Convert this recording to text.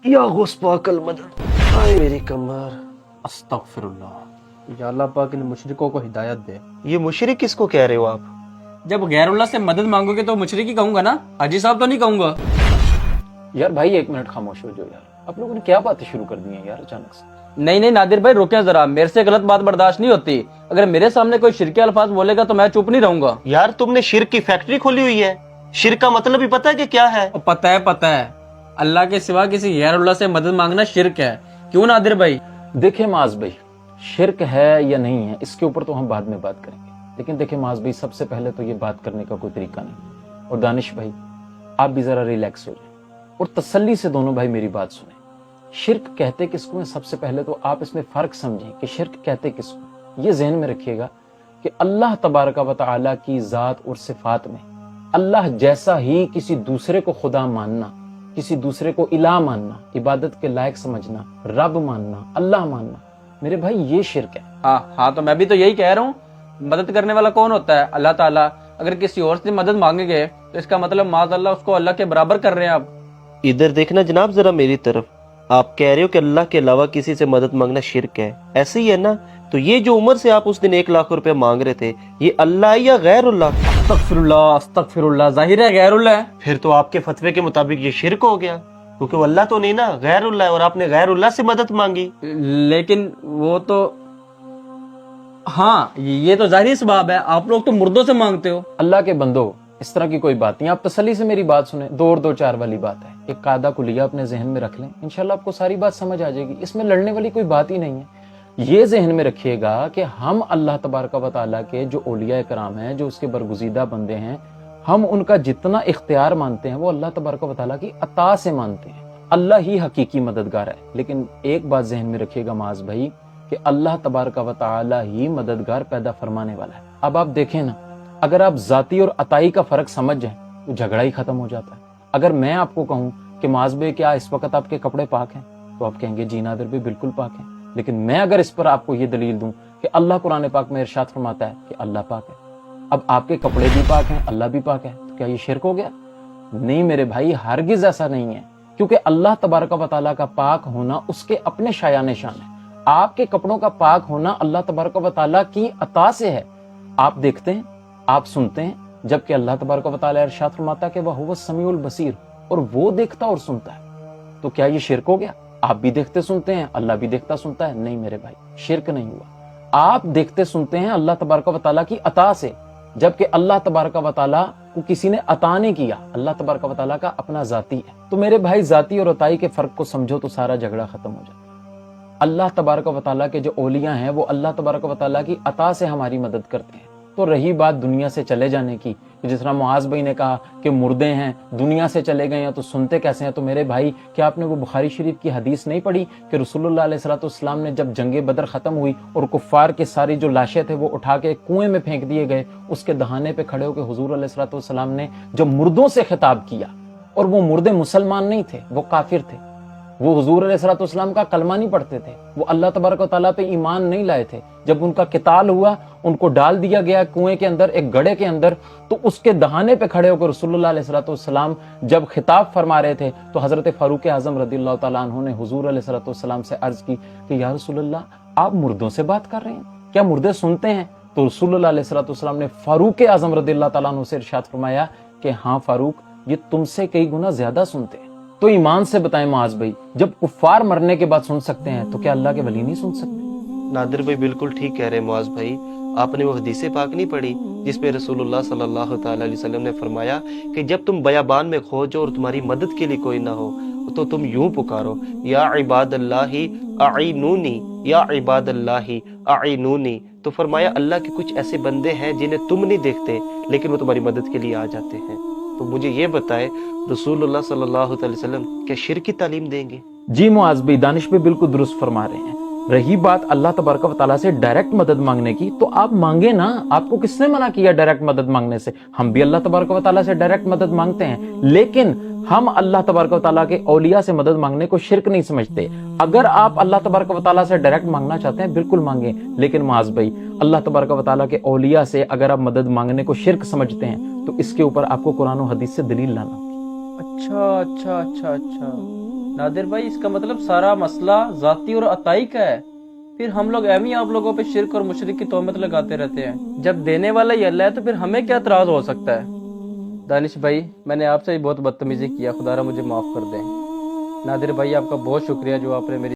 या गौस पाक अल मदद, आए मेरी कमर। अस्तगफिरुल्लाह। या अल्लाह पाक इन मुशरिकों को हिदायत दे। ये मुशरिक किसको कह रहे हो आप? जब गैरुल्लाह से मदद मांगोगे तो मुशरिक ही कहूंगा ना, हाजी साहब तो नहीं कहूंगा। यार भाई 1 मिनट खामोश हो जाओ यार, आप लोगों ने क्या बातें शुरू कर दी हैं यार अचानक से। नहीं नहीं नादिर भाई रोके जरा, मेरे से गलत बात बर्दाश्त नहीं होती। अगर मेरे सामने कोई शिरके अल्फाज बोलेगा तो मैं चुप नहीं रहूंगा। यार तुमने शिरक की फैक्ट्री खोली हुई है, शिरक का मतलब भी पता है कि क्या है? पता है पता है, अल्लाह के सिवा किसी गैरुल्लाह से मदद मांगना शिरक है। क्यों नादिर भाई? देखिए माज भाई, शिरक है या नहीं है इसके ऊपर तो हम बाद में बात करेंगे, लेकिन देखिए माज भाई सबसे पहले तो ये बात करने का कोई तरीका नहीं। और दानिश भाई आप भी जरा रिलैक्स हो जाए और तसल्ली से दोनों भाई मेरी बात सुने। शिरक कहते किसको है, सबसे पहले तो आप इसमें फर्क समझें कि शिरक कहते किसको। ये ज़हन में रखिएगा कि अल्लाह तबारक व तआला की ज़ात और सिफात में अल्लाह जैसा ही किसी दूसरे को खुदा मानना, किसी दूसरे को इलाह मानना, इबादत के लायक समझना, रब मानना, अल्लाह मानना, मेरे भाई ये शिरक है। हाँ तो मैं भी तो यही कह रहा हूँ। मदद करने वाला कौन होता है? अल्लाह ताला। अगर किसी और से मदद मांगेंगे तो इसका मतलब माज़अल्लाह उसको अल्लाह के बराबर कर रहे हैं आप। इधर देखना जनाब जरा मेरी तरफ। आप कह रहे हो कि अल्लाह के अलावा किसी से मदद मांगना शिरक है, ऐसे ही है ना? तो ये जो उमर से आप उस दिन 1 लाख रुपए मांग रहे थे, ये अल्लाह या गैरुल्लाह? अस्तगफिरुल्लाह अस्तगफिरुल्लाह, जाहिर है गैरुल्लाह है। फिर तो आपके फतवे के मुताबिक ये शिरक हो गया, क्योंकि वो अल्लाह तो नहीं ना, गैरुल्लाह है, और आपने गैरुल्लाह से मदद मांगी। लेकिन वो तो हाँ ये तो जाहिर सबाब है, आप लोग तो मुर्दों से मांगते हो। अल्लाह के बंदो इस तरह की कोई बात नहीं, आप तसल्ली से मेरी बात सुने। 2 और 2 4 वाली बात है, एक कायदा कुलिया अपने जहन में रख लें, इंशाल्लाह आपको सारी बात समझ आ जाएगी। इसमें लड़ने वाली कोई बात ही नहीं है। ये जहन में रखिएगा कि हम अल्लाह तबारक व तआला के जो औलिया कराम हैं, जो उसके बरगुज़ीदा बंदे हैं, हम उनका जितना इख्तियार मानते हैं वो अल्लाह तबारक व तआला की अता से मानते हैं। अल्लाह ही हकीकी मददगार है। लेकिन एक बात जहन में रखिएगा माज भाई कि अल्लाह तबारक व तआला ही मददगार पैदा फरमाने वाला है। अब आप देखें ना, अगर आप जाती और अताई का फर्क समझ जाएं तो झगड़ा ही खत्म हो जाता है। अगर मैं आपको कहूं कि माज भाई क्या इस वक्त आपके कपड़े पाक हैं, तो आप कहेंगे जी नादिर भी बिल्कुल पाक हैं। लेकिन मैं अगर इस पर आपको ये दलील दूं कि अल्लाह कुरान पाक में इरशाद फरमाता है कि अल्लाह पाक है, अब आपके कपड़े भी पाक हैं, अल्लाह भी पाक है, तो क्या ये शिरक हो गया? नहीं मेरे भाई, हरगिज ऐसा नहीं है, क्योंकि अल्लाह तबारक व तआला का पाक होना उसके अपने शायान शान है। आपके कपड़ों का पाक होना अल्लाह तबारक व तआला की अता से है। आप देखते हैं, आप सुनते हैं, जबकि अल्लाह तबारक व तआला इरशाद फरमाता है कि वह हुवा समीउल बसीर, और वो देखता और सुनता है। तो क्या ये शिरक हो गया? आप भी देखते सुनते हैं, अल्लाह भी देखता सुनता है। नहीं मेरे भाई, शिरक नहीं हुआ। आप देखते सुनते हैं अल्लाह तबारक व तआला की अता से, जबकि अल्लाह तबारक व तआला को किसी ने अता नहीं किया। अल्लाह तबारक व तआला का अपना जाती है। तो मेरे भाई जाती और अताई के फर्क को समझो तो सारा झगड़ा खत्म हो जाता है। अल्लाह तबारक व तआला के जो औलिया हैं वो अल्लाह तबारक व तआला की अता से हमारी मदद करते हैं। तो रही बात दुनिया से चले जाने की, जिस तरह मुआज भाई ने कहा कि मुर्दे हैं, दुनिया से चले गए हैं तो सुनते कैसे हैं? तो मेरे भाई क्या आपने वो बुखारी शरीफ की हदीस नहीं पढ़ी कि रसूलुल्लाह अलैहिस्सलाम ने जब जंगे बदर खत्म हुई और कुफ्फार की सारी जो लाशें थे वो उठा के कुएं में फेंक दिए गए, उसके दहाने पे खड़े होकर हुजूर अलैहिस्सलाम ने जब मुर्दों से खिताब किया, और वो मुर्दे मुसलमान नहीं थे, वो काफिर थे, वो हुजूर अलैहिस्सलाम का कलमा नहीं पढ़ते थे, वो अल्लाह तबारक व तआला पे ईमान नहीं लाए थे। जब उनका किताल हुआ, उनको डाल दिया गया कुएं के अंदर, एक गड्ढे के अंदर, तो उसके दहाने पे खड़े होकर रसूलुल्लाह अलैहिस्सलाम जब खिताब फरमा रहे थे तो हजरत फारूक आजम रदियल्लाहु ताला अन्हु ने हुजूर अलैहिस्सलाम से अर्ज की कि या रसूलल्लाह आप मुर्दों से बात कर रहे हैं, क्या मुर्दे सुनते हैं? तो रसूलुल्लाह अलैहिस्सलाम ने फारूक आजम रदियल्लाहु ताला अन्हु से इरशाद फरमाया कि हाँ फारूक, ये तुमसे कई गुना ज्यादा सुनते हैं। तो ईमान से बताएं माज भाई, जब कुफ्फार मरने के बाद सुन सकते हैं तो क्या अल्लाह के वली नहीं सुन सकते? नादिर भाई बिल्कुल ठीक कह रहे हैं मुआज भाई। आपने वो हदीस पाक नहीं पढ़ी जिसपे रसूलुल्लाह सल्लल्लाहु ताला अलैहि वसल्लम ने फरमाया कि जब तुम बयाबान में खोजो और तुम्हारी मदद के लिए कोई ना हो तो तुम यूं पुकारो, या इबादल्लाहि अईनूनी, या इबादल्लाहि अईनूनी। तो फरमाया अल्लाह के कुछ ऐसे बंदे हैं जिन्हें तुम नहीं देखते लेकिन वो तुम्हारी मदद के लिए आ जाते हैं। तो मुझे ये बताए रसूलुल्लाह सल्लल्लाहु अलैहि वसल्लम क्या शिरक की तालीम देंगे? जी मुआज भाई, दानिश भी बिल्कुल दुरुस्त फरमा रहे हैं। रही बात अल्लाह तबारक व तआला से डायरेक्ट मदद मांगने की, तो आप मांगे ना, आपको किसने मना किया डायरेक्ट मदद मांगने से? हम भी अल्लाह तबारक व तआला से डायरेक्ट मदद मांगते हैं, लेकिन हम अल्लाह तबारक व तआला के औलिया से मदद मांगने को शिरक नहीं समझते। अगर आप अल्लाह तबारक व तआला से डायरेक्ट मांगना चाहते हैं बिल्कुल मांगे, लेकिन मुआज भाई अल्लाह तबारक व तआला के औलिया से अगर आप मदद मांगने को शिरक समझते हैं तो इसके ऊपर आपको कुरान और हदीस से दलील लाना। अच्छा अच्छा अच्छा अच्छा, نادر بھائی اس کا مطلب سارا مسئلہ ذاتی اور عطائی کا ہے، پھر ہم لوگ ایم ہی آپ لوگوں پہ شرک اور مشرک کی تہمت لگاتے رہتے ہیں۔ جب دینے والا ہی اللہ ہے تو پھر ہمیں کیا اعتراض ہو سکتا ہے؟ دانش بھائی میں نے آپ سے بھی بہت بدتمیزی کیا، خدا را مجھے معاف کر دیں۔ نادر بھائی آپ کا بہت شکریہ جو آپ نے میری